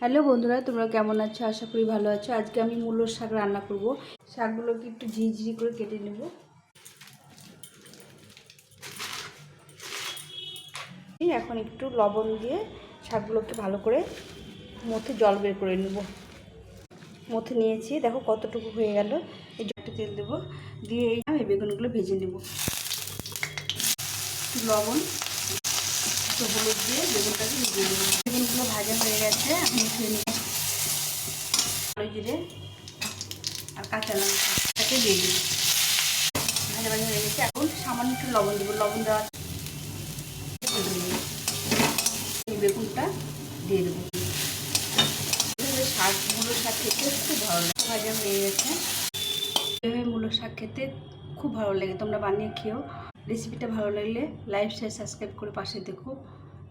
Hello বন্ধুরা, তোমরা কেমন আছো? আশা করি ভালো আছো। আজকে আমি মূলোর শাক রান্না করব। শাকগুলোকে একটু ঝিরিঝিরি করে কেটে নেব। এখন একটু লবণ দিয়ে শাকগুলোকে ভালো করে মধ্যে জল বের করে নেব। মধ্যে নিয়েছি, দেখো কতটুকু হয়ে গেল। এই জলটা তেল দেবো, দিয়ে এই বেগুনগুলো ভেজে নেব। লবণ একটু হলুদ দিয়ে বেগুনটাকে ভেজে নেব। বেগুনগুলো ভাজা হয়ে গেছে, এখন উঠিয়ে নিয়ে কালো জিরে আর কাঁচা লঙ্কাটাকে দিয়ে দিই। ভাজা ভাজা হয়ে গেছে, এখন সামান্য একটু লবণ দেবো। লবণ দেওয়া বেগুনটা দিয়ে দেবো। শাক মূলো শাক খেতে খুব ভালো লাগে। ভাজা হয়ে গেছে, এভাবে মূলো শাক খেতে খুব ভালো লাগে। তোমরা বানিয়ে খেও। রেসিপিটা ভালো লাগলে লাইক শেয়ার সাবস্ক্রাইব করে পাশে দেখো।